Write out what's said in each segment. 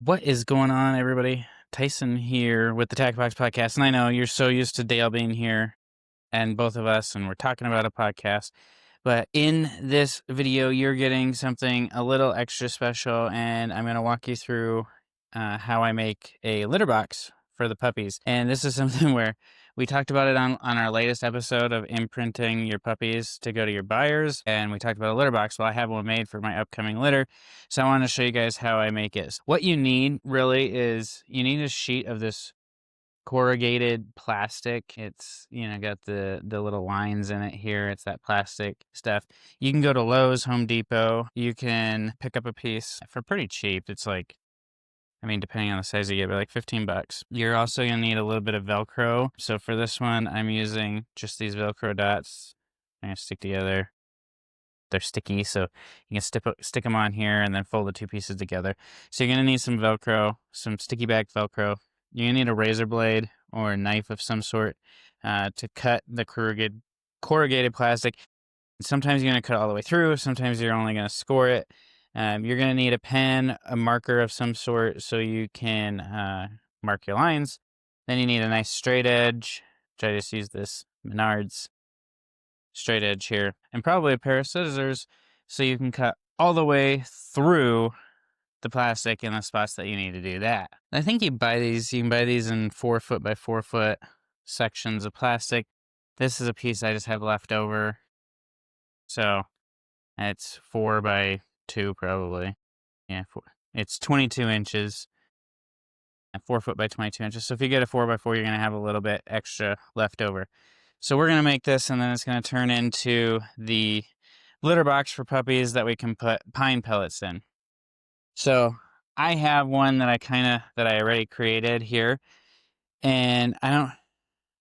What is going on, everybody? Tyson here with the Tack Box Podcast. And I know you're so used to Dale being here and both of us, and we're talking about a podcast. But in this video, you're getting something a little extra special, and I'm going to walk you through how I make a litter box for the puppies. And this is something where we talked about it on our latest episode of imprinting your puppies to go to your buyers. And we talked about a litter box. Well, I have one made for my upcoming litter. So I want to show you guys how I make it. What you need really is you need a sheet of this corrugated plastic. It's, got the little lines in it here. It's that plastic stuff. You can go to Lowe's, Home Depot. You can pick up a piece for pretty cheap. It's like, depending on the size you get, but like $15. You're also going to need a little bit of Velcro. So for this one, I'm using just these Velcro dots. I'm going to stick together. They're sticky, so you can stick them on here and then fold the two pieces together. So you're going to need some Velcro, some sticky back Velcro. You're going to need a razor blade or a knife of some sort to cut the corrugated plastic. Sometimes you're going to cut it all the way through. Sometimes you're only going to score it. You're going to need a pen, a marker of some sort so you can mark your lines. Then you need a nice straight edge, which I just use this Menards straight edge here, and probably a pair of scissors so you can cut all the way through the plastic in the spots that you need to do that. I think you can buy these in 4 foot by 4 foot sections of plastic. This is a piece I just have left over. So it's 4 by 2 probably. Yeah, it's 22 inches. 4 foot by 22 inches. So if you get a 4 by 4, you're going to have a little bit extra left over. So we're going to make this, and then it's going to turn into the litter box for puppies that we can put pine pellets in. So I have one that I already created here, and I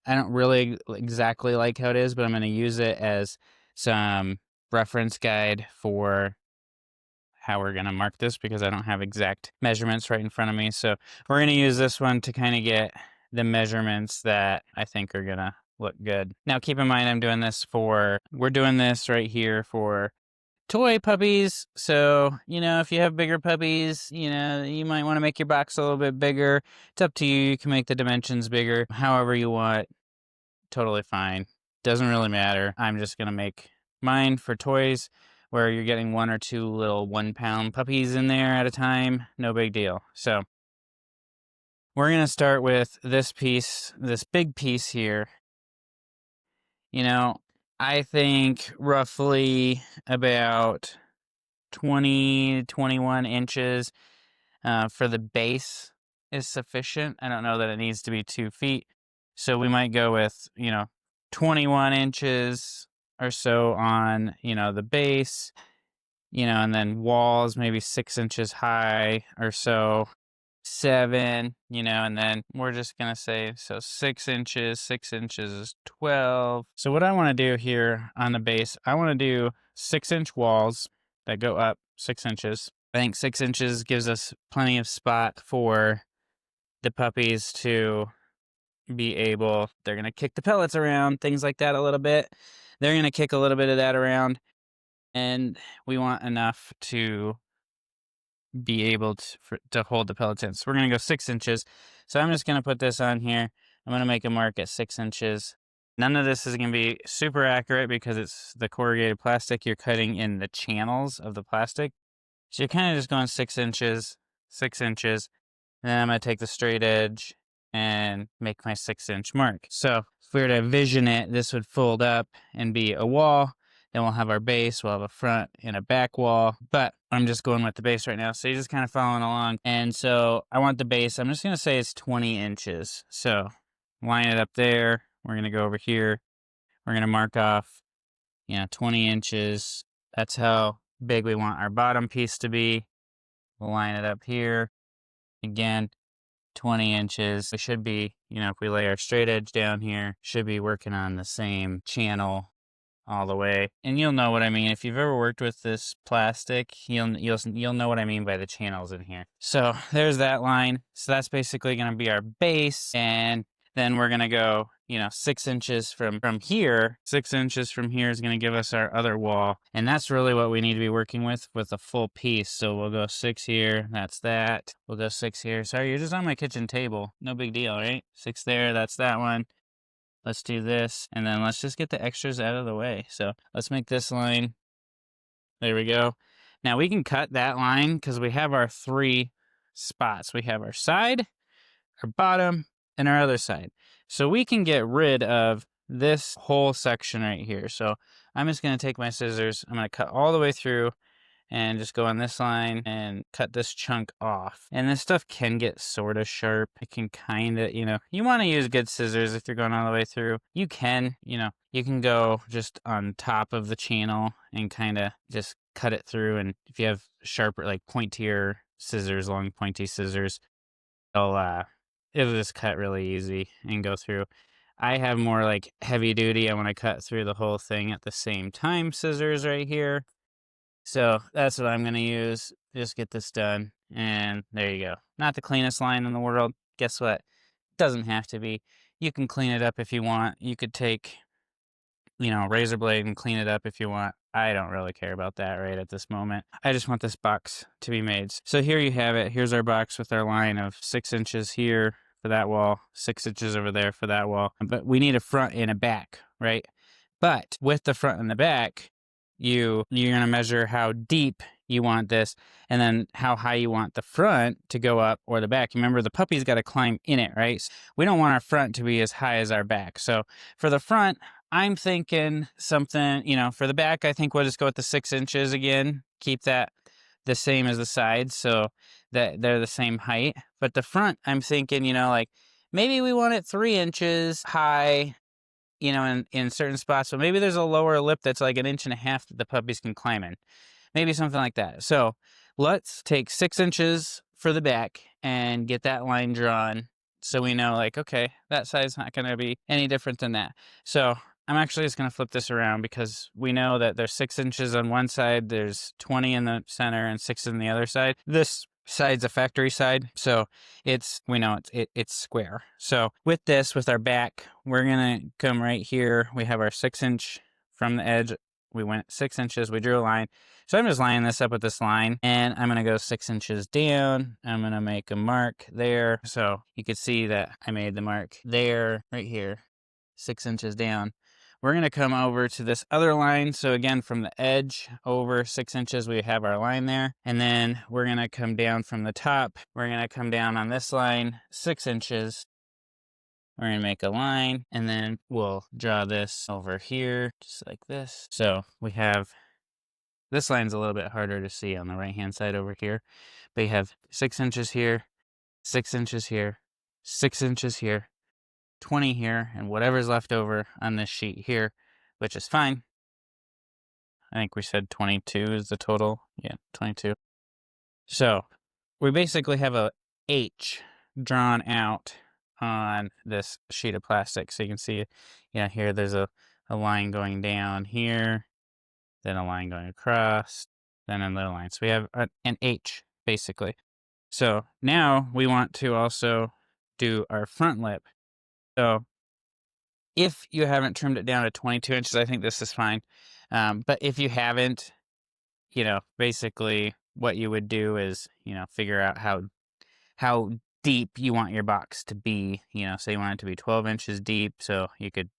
don't really exactly like how it is, but I'm going to use it as some reference guide for how we're going to mark this because I don't have exact measurements right in front of me. So we're going to use this one to kind of get the measurements that I think are going to look good. Now keep in mind we're doing this right here for toy puppies. So, if you have bigger puppies, you might want to make your box a little bit bigger. It's up to you. You can make the dimensions bigger however you want. Totally fine. Doesn't really matter. I'm just going to make mine for toys where you're getting 1 or 2 little 1-pound puppies in there at a time. No big deal. So we're going to start with this piece, this big piece here. I think roughly about 20, 21 inches for the base is sufficient. I don't know that it needs to be 2 feet. So we might go with, 21 inches or so on, the base, and then walls maybe 6 inches high or so. 7, and then we're just going to say, so 6 inches is 12. So what I want to do here on the base, I want to do 6-inch walls that go up 6 inches. I think 6 inches gives us plenty of spot for the puppies to be able, they're going to kick the pellets around, things like that a little bit. They're going to kick a little bit of that around, and we want enough to be able to hold the pellets in. So we're going to go 6 inches. So I'm just going to put this on here. I'm going to make a mark at 6 inches. None of this is going to be super accurate because it's the corrugated plastic. You're cutting in the channels of the plastic. So you're kind of just going 6 inches, 6 inches. And then I'm going to take the straight edge and make my 6-inch mark. So if we were to vision it, this would fold up and be a wall. Then we'll have our base, we'll have a front and a back wall, but I'm just going with the base right now. So you're just kind of following along. And so I want the base, I'm just going to say it's 20 inches. So line it up there. We're going to go over here. We're going to mark off, 20 inches. That's how big we want our bottom piece to be. We'll line it up here. Again, 20 inches. We should be, if we lay our straight edge down here, should be working on the same channel all the way. And you'll know what I mean. If you've ever worked with this plastic, you'll know what I mean by the channels in here. So there's that line. So that's basically going to be our base. And then we're going to go, 6 inches from here. 6 inches from here is going to give us our other wall. And that's really what we need to be working with a full piece. So we'll go 6 here. That's that. We'll go 6 here. Sorry, you're just on my kitchen table. No big deal, right? 6 there. That's that one. Let's do this. And then let's just get the extras out of the way. So let's make this line. There we go. Now we can cut that line because we have our 3 spots. We have our side, our bottom, and our other side. So we can get rid of this whole section right here. So I'm just going to take my scissors. I'm going to cut all the way through and just go on this line and cut this chunk off. And this stuff can get sort of sharp. It can kind of, you want to use good scissors if you're going all the way through. You can, you can go just on top of the channel and kind of just cut it through. And if you have sharper, like pointier scissors, long pointy scissors, it'll just cut really easy and go through. I have more like heavy duty. I want to cut through the whole thing at the same time scissors right here. So that's what I'm going to use. Just get this done. And there you go. Not the cleanest line in the world. Guess what? Doesn't have to be. You can clean it up if you want. You could take, a razor blade and clean it up if you want. I don't really care about that right at this moment. I just want this box to be made. So here you have it. Here's our box with our line of 6 inches here for that wall, 6 inches over there for that wall. But we need a front and a back, right? But with the front and the back, you're going to measure how deep you want this and then how high you want the front to go up or the back. Remember, the puppy's got to climb in it, right? So we don't want our front to be as high as our back. So for the front, I'm thinking something, for the back, I think we'll just go with the 6 inches again. Keep that the same as the sides so that they're the same height. But the front, I'm thinking, like maybe we want it 3 inches high, in certain spots. So maybe there's a lower lip that's like 1.5 inches that the puppies can climb in. Maybe something like that. So let's take 6 inches for the back and get that line drawn so we know, like, okay, that side's not going to be any different than that. So I'm actually just going to flip this around because we know that there's 6 inches on one side, there's 20 in the center and 6 in the other side. This side's a factory side, so we know it's square. So with this, with our back, we're gonna come right here. We have our 6 inch from the edge. We went 6 inches. We drew a line. So I'm just lining this up with this line, and I'm gonna go 6 inches down. I'm gonna make a mark there, so you can see that I made the mark there, right here, 6 inches down. We're going to come over to this other line. So again, from the edge over 6 inches, we have our line there. And then we're going to come down from the top. We're going to come down on this line 6 inches. We're going to make a line, and then we'll draw this over here, just like this. So we have, this line's a little bit harder to see on the right-hand side over here. But you have 6 inches here, 6 inches here, 6 inches here, 20 here, and whatever's left over on this sheet here, which is fine. I think we said 22 is the total. Yeah, 22. So we basically have a H drawn out on this sheet of plastic. So you can see, here there's a line going down here, then a line going across, then another line. So we have an H, basically. So now we want to also do our front lip. So if you haven't trimmed it down to 22 inches, I think this is fine. But if you haven't, basically what you would do is, figure out how deep you want your box to be. Say you want it to be 12 inches deep, so you could,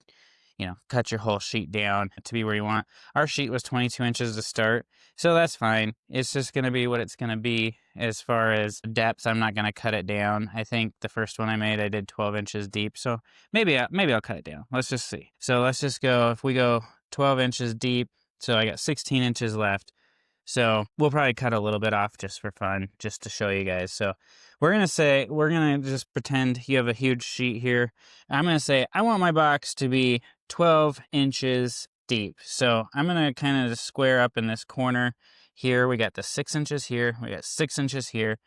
cut your whole sheet down to be where you want. Our sheet was 22 inches to start, so that's fine. It's just going to be what it's going to be as far as depth. I'm not going to cut it down. I think the first one I made, I did 12 inches deep, so maybe I'll cut it down. Let's just see. So let's just go, if we go 12 inches deep, so I got 16 inches left. So we'll probably cut a little bit off just for fun, just to show you guys. So we're going to just pretend you have a huge sheet here. I'm going to say, I want my box to be 12 inches deep. So I'm going to kind of just square up in this corner here. We got the 6 inches here. We got 6 inches here.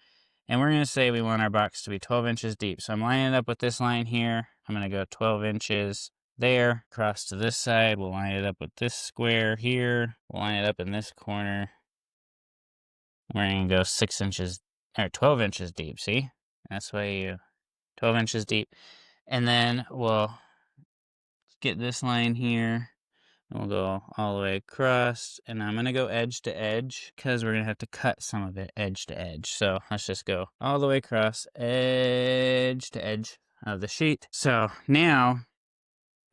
And we're going to say we want our box to be 12 inches deep. So I'm lining it up with this line here. I'm going to go 12 inches there. Across to this side, we'll line it up with this square here. We'll line it up in this corner. We're going to go 6 inches, or 12 inches deep, see? That's why 12 inches deep. And then we'll get this line here. And we'll go all the way across, and I'm going to go edge to edge because we're going to have to cut some of it edge to edge. So let's just go all the way across, edge to edge of the sheet. So now,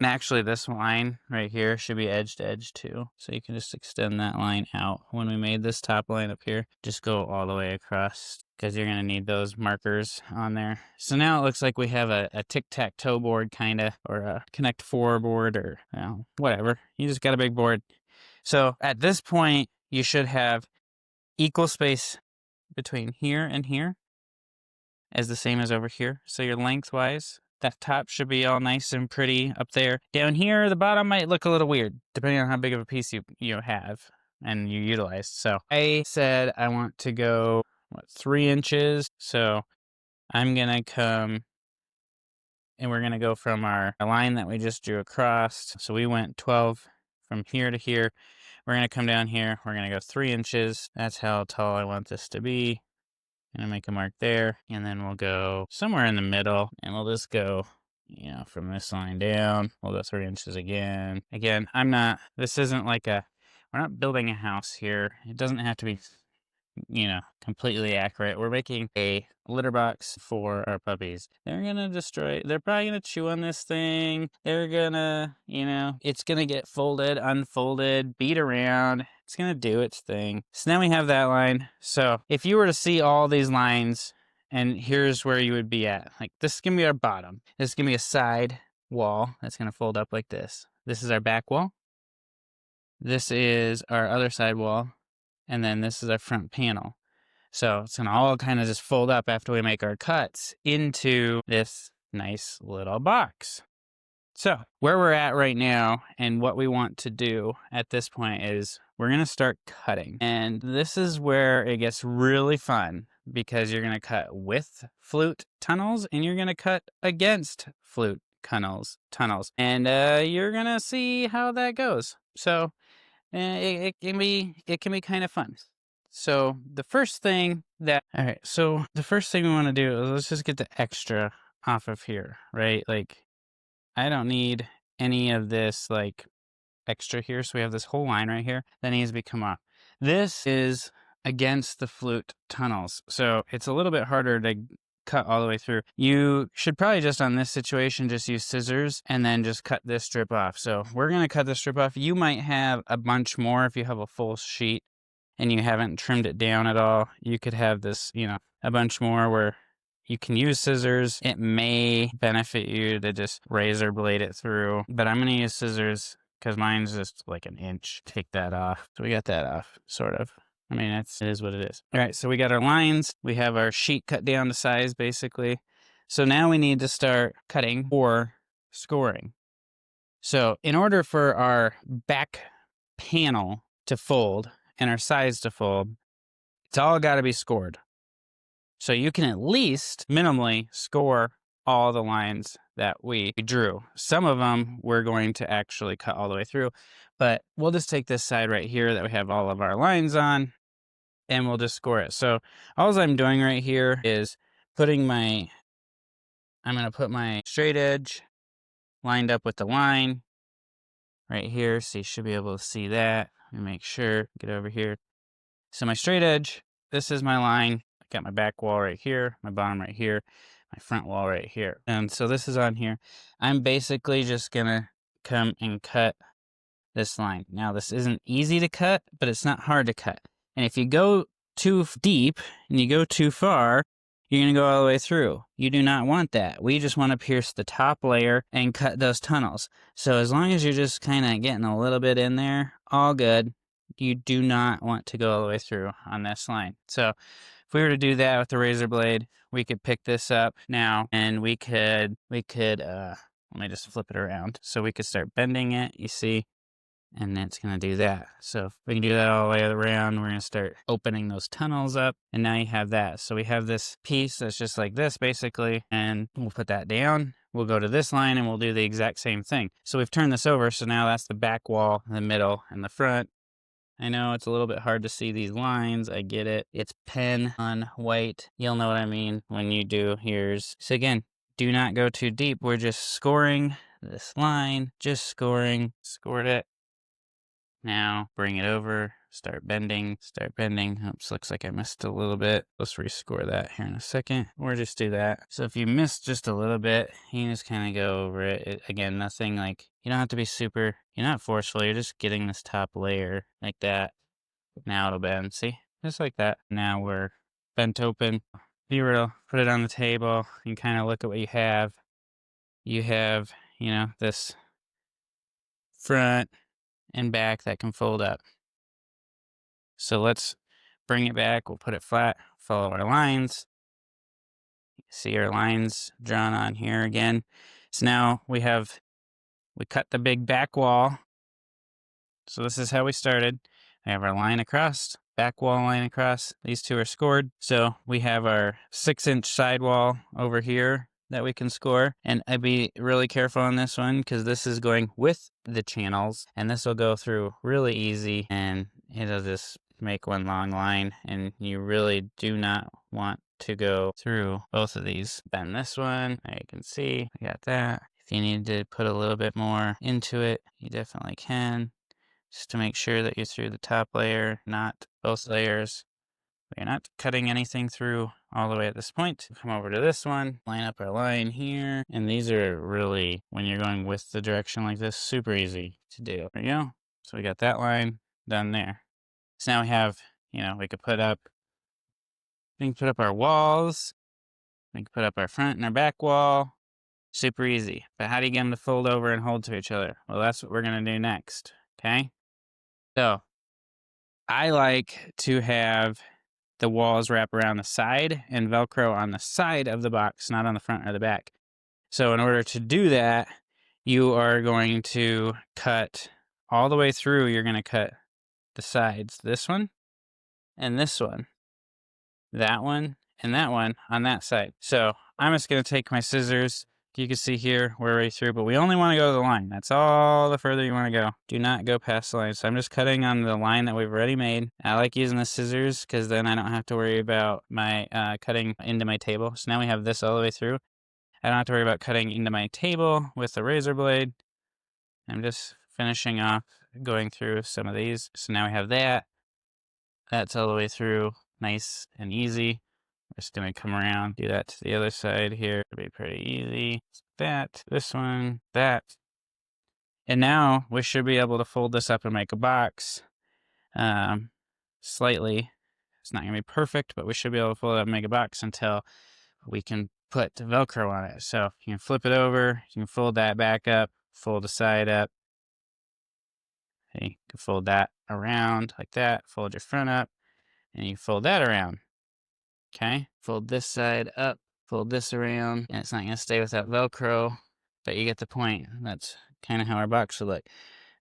actually this line right here should be edge to edge too. So you can just extend that line out. When we made this top line up here, just go all the way across because you're going to need those markers on there. So now it looks like we have a tic-tac-toe board kind of, or a Connect 4 board, or whatever. You just got a big board. So at this point, you should have equal space between here and here as the same as over here. So your lengthwise, that top should be all nice and pretty up there. Down here, the bottom might look a little weird, depending on how big of a piece you have and you utilize. So I said I want to go 3 inches. So I'm going to come, and we're going to go from our line that we just drew across. So we went 12 from here to here. We're going to come down here. We're going to go 3 inches. That's how tall I want this to be. I'm going to make a mark there. And then we'll go somewhere in the middle, and we'll just go, from this line down. We'll go 3 inches again. Again, this isn't like we're not building a house here. It doesn't have to be completely accurate. We're making a litter box for our puppies. They're probably gonna chew on this thing. They're gonna, it's gonna get folded, unfolded, beat around. It's gonna do its thing. So now we have that line. So if you were to see all these lines, and here's where you would be at. Like, this is gonna be our bottom. This is gonna be a side wall that's gonna fold up like this. This is our back wall. This is our other side wall. And then this is our front panel. So it's going to all kind of just fold up after we make our cuts into this nice little box. So where we're at right now and what we want to do at this point is we're going to start cutting. And this is where it gets really fun, because you're going to cut with flute tunnels and you're going to cut against flute tunnels. And you're going to see how that goes. So it can be kind of fun. So the first thing we want to do is let's just get the extra off of here, right? Like, I don't need any of this like extra here. So we have this whole line right here that needs to be come off. This is against the flute tunnels, so it's a little bit harder to cut all the way through. You should probably just, on this situation, just use scissors and then just cut this strip off. So we're going to cut this strip off. You might have a bunch more if you have a full sheet and you haven't trimmed it down at all. You could have this, a bunch more where you can use scissors. It may benefit you to just razor blade it through, but I'm going to use scissors because mine's just like an inch. Take that off. So we got that off, sort of. I mean, it is what it is. All right, so we got our lines. We have our sheet cut down to size, basically. So now we need to start cutting or scoring. So in order for our back panel to fold and our sides to fold, it's all got to be scored. So you can at least minimally score all the lines that we drew. Some of them we're going to actually cut all the way through, but we'll just take this side right here that we have all of our lines on, and we'll just score it. So all I'm doing right here is I'm going to put my straight edge lined up with the line right here. So you should be able to see that. Let me make sure, get over here. So my straight edge, this is my line. I got my back wall right here, my bottom right here, my front wall right here. And so this is on here. I'm basically just going to come and cut this line. Now, this isn't easy to cut, but it's not hard to cut. And if you go too deep and you go too far, you're going to go all the way through. You do not want that. We just want to pierce the top layer and cut those tunnels. So as long as you're just kind of getting a little bit in there, all good. You do not want to go all the way through on this line. So if we were to do that with the razor blade, we could pick this up now, and we could let me just flip it around. So we could start bending it, you see, and it's going to do that. So if we can do that all the way around, we're going to start opening those tunnels up, and now you have that. So we have this piece that's just like this, basically, and we'll put that down. We'll go to this line, and we'll do the exact same thing. So we've turned this over, so now that's the back wall, the middle, and the front. I know it's a little bit hard to see these lines. I get it. It's pen on white. You'll know what I mean when you do yours. So again, do not go too deep. We're just scoring this line, just scored it. Now bring it over, start bending. Oops, looks like I missed a little bit. Let's rescore that here in a second, or just do that. So if you missed just a little bit, you can just kind of go over it. Again, nothing like, you don't have to be super, you're not forceful, you're just getting this top layer like that. Now it'll bend, see? Just like that. Now we're bent open. If you were to put it on the table and kind of look at what you have, this front and back that can fold up. So let's bring it back. We'll put it flat, follow our lines. See our lines drawn on here again. So now we cut the big back wall. So this is how we started. I have our line across, back wall line across. These two are scored. So we have our 6-inch sidewall over here that we can score. And I'd be really careful on this one because this is going with the channels, and this will go through really easy, and it'll just make one long line, and you really do not want to go through both of these. Bend this one, there you can see, I got that. If you need to put a little bit more into it, you definitely can, just to make sure that you're through the top layer, not both layers. We're not cutting anything through all the way at this point. Come over to this one, line up our line here, and these are really, when you're going with the direction like this, super easy to do. There you go. So we got that line done there. So now we have, we can put up our walls, we can put up our front and our back wall. Super easy. But how do you get them to fold over and hold to each other? Well, that's what we're going to do next, okay? So I like to have the walls wrap around the side and Velcro on the side of the box, not on the front or the back. So in order to do that, you are going to cut all the way through. You're going to cut the sides, this one and this one, that one and that one on that side. So I'm just going to take my scissors. You can see here, we're right through, but we only want to go to the line. That's all the further you want to go. Do not go past the line. So I'm just cutting on the line that we've already made. I like using the scissors because then I don't have to worry about my cutting into my table. So now we have this all the way through. I don't have to worry about cutting into my table with the razor blade. I'm just finishing off going through some of these. So now we have that. That's all the way through, nice and easy. We're just going to come around, do that to the other side here. It'll be pretty easy. That, this one, that. And now we should be able to fold this up and make a box slightly. It's not going to be perfect, but we should be able to fold it up and make a box until we can put Velcro on it. So you can flip it over, you can fold that back up, fold the side up. You can fold that around like that, fold your front up, and you fold that around. Okay, fold this side up, fold this around, and it's not going to stay without Velcro, but you get the point. That's kind of how our box would look.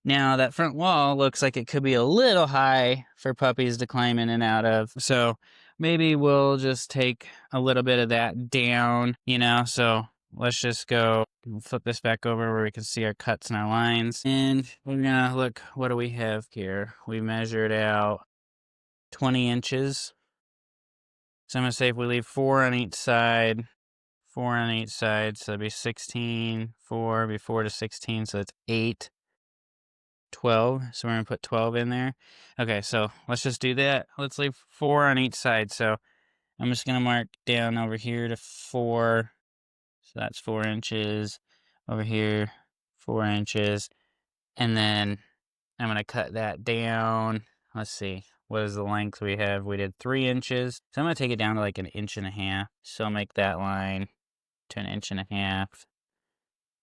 Now, that front wall looks like it could be a little high for puppies to climb in and out of, so maybe we'll just take a little bit of that down, so let's just go flip this back over where we can see our cuts and our lines, and we're going to look, what do we have here? We measured out 20 inches. So I'm going to say if we leave 4 on each side, so that'd be 16, 4, be 4 to 16, so that's 8, 12. So we're going to put 12 in there. Okay, so let's just do that. Let's leave 4 on each side. So I'm just going to mark down over here to 4. So that's 4 inches. Over here, 4 inches. And then I'm going to cut that down. Let's see. What is the length we have? We did 3 inches. So I'm going to take it down to like 1.5 inches. So I'll make that line to 1.5 inches. And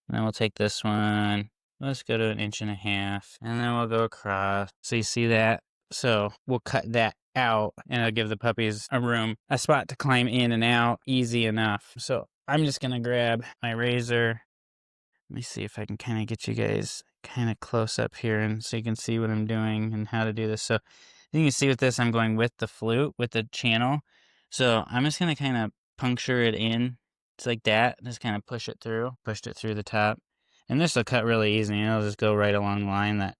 then we'll take this one. Let's go to 1.5 inches. And then we'll go across. So you see that? So we'll cut that out, and it'll give the puppies a spot to climb in and out easy enough. So I'm just going to grab my razor. Let me see if I can kind of get you guys kind of close up here, and so you can see what I'm doing and how to do this. So you can see with this, I'm going with the flute, with the channel. So I'm just going to kind of puncture it in. It's like that. Just kind of pushed it through the top. And this will cut really easy. It'll just go right along the line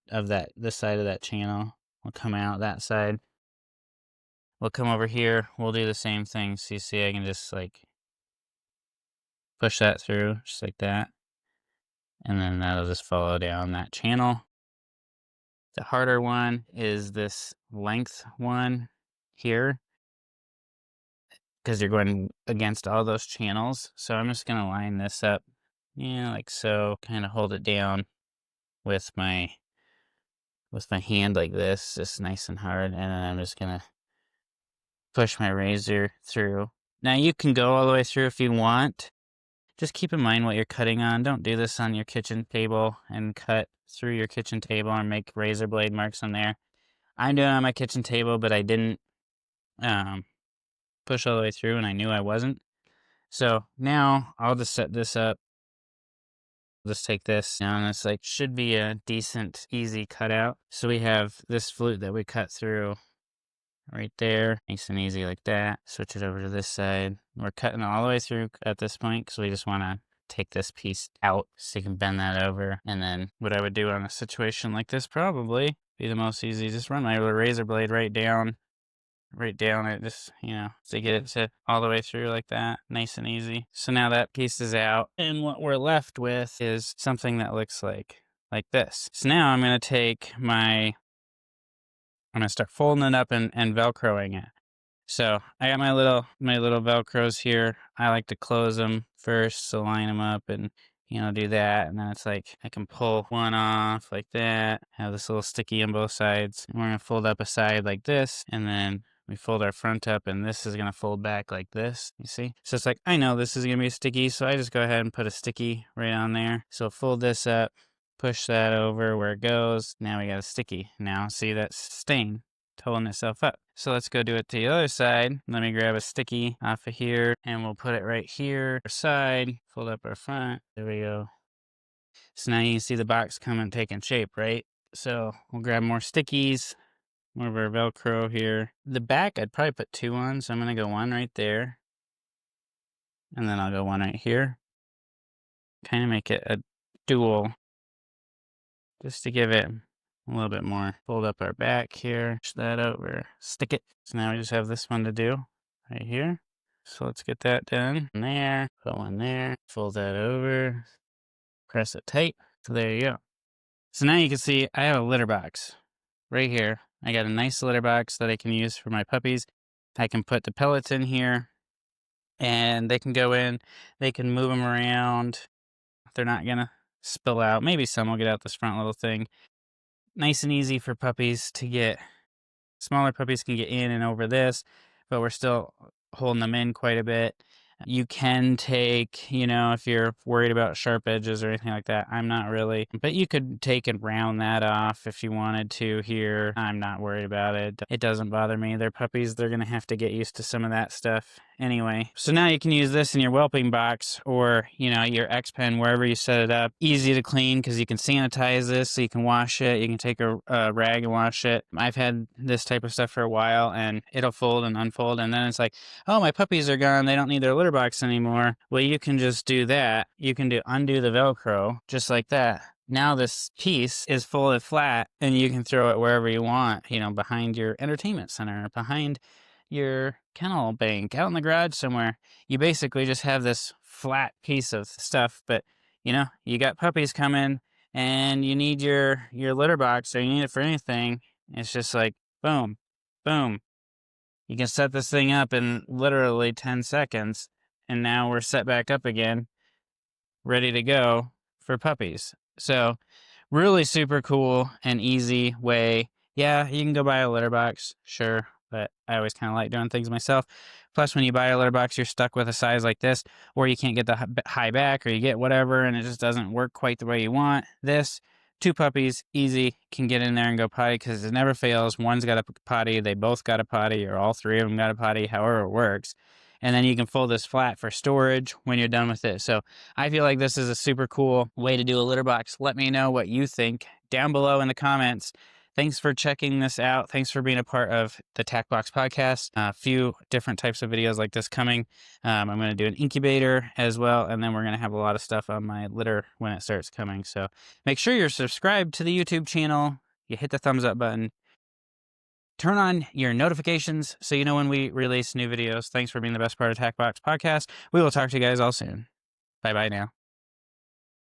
this side of that channel. We'll come out that side. We'll come over here. We'll do the same thing. So you see, I can just like push that through just like that. And then that'll just follow down that channel. The harder one is this length one here, because you're going against all those channels. So I'm just going to line this up, like so, kind of hold it down with my hand like this, just nice and hard. And then I'm just going to push my razor through. Now you can go all the way through if you want. Just keep in mind what you're cutting on. Don't do this on your kitchen table and cut through your kitchen table and make razor blade marks on there. I'm doing it on my kitchen table, but I didn't push all the way through, and I knew I wasn't. So now I'll just set this up. Just take this, and it's like, should be a decent, easy cutout. So we have this flute that we cut through right there, nice and easy like that. Switch it over to this side. We're cutting all the way through at this point because we just want to take this piece out so you can bend that over. And then what I would do on a situation like this probably be the most easy, just run my razor blade right down it, just, to get it to all the way through like that, nice and easy. So now that piece is out, and what we're left with is something that looks like this. So now I'm going to start folding it up and Velcroing it. So I got my little Velcros here. I like to close them first, so line them up and do that. And then it's like I can pull one off like that, have this little sticky on both sides. And we're going to fold up a side like this, and then we fold our front up, and this is going to fold back like this, you see? So it's like, I know this is going to be sticky, so I just go ahead and put a sticky right on there. So fold this up, push that over where it goes. Now we got a sticky. Now see that stain holding itself up. So let's go do it to the other side. Let me grab a sticky off of here, and we'll put it right here. Our side, fold up our front. There we go. So now you can see the box coming, taking shape, right? So we'll grab more stickies, more of our Velcro here. The back, I'd probably put 2 on, so I'm going to go 1 right there. And then I'll go 1 right here. Kind of make it a dual, just to give it a little bit more. Fold up our back here, push that over, stick it. So now we just have this one to do right here. So let's get that done. There, put 1 there, fold that over, press it tight. So there you go. So now you can see I have a litter box right here. I got a nice litter box that I can use for my puppies. I can put the pellets in here, and they can go in. They can move them around. They're not going to spill out. Maybe some will get out this front little thing. Nice and easy for puppies to get. Smaller puppies can get in and over this, but we're still holding them in quite a bit. You can take, if you're worried about sharp edges or anything like that. I'm not really, but you could take and round that off if you wanted to here. I'm not worried about it. It doesn't bother me. They're puppies. They're going to have to get used to some of that stuff anyway. So now you can use this in your whelping box or, your X-Pen, wherever you set it up. Easy to clean because you can sanitize this, so you can wash it. You can take a rag and wash it. I've had this type of stuff for a while, and it'll fold and unfold, and then it's like, oh, my puppies are gone. They don't need their litter box anymore. Well, you can just do that. You can undo the Velcro just like that. Now this piece is folded flat, and you can throw it wherever you want, behind your entertainment center, behind your kennel bank, out in the garage somewhere. You basically just have this flat piece of stuff, but you got puppies coming and you need your litter box, or you need it for anything. It's just like boom, boom. You can set this thing up in literally 10 seconds, and now we're set back up again, ready to go for puppies. So really super cool and easy way. Yeah, you can go buy a litter box, sure, but I always kind of like doing things myself. Plus, when you buy a litter box, you're stuck with a size like this, or you can't get the high back, or you get whatever, and it just doesn't work quite the way you want. This, 2 puppies, easy, can get in there and go potty because it never fails. One's got a potty, they both got a potty, or all 3 of them got a potty, however it works. And then you can fold this flat for storage when you're done with it. So I feel like this is a super cool way to do a litter box. Let me know what you think down below in the comments. Thanks for checking this out. Thanks for being a part of the TACBox podcast. A few different types of videos like this coming. I'm going to do an incubator as well, and then we're going to have a lot of stuff on my litter when it starts coming. So make sure you're subscribed to the YouTube channel. You hit the thumbs up button. Turn on your notifications so you know when we release new videos. Thanks for being the best part of TACBox podcast. We will talk to you guys all soon. Bye-bye now.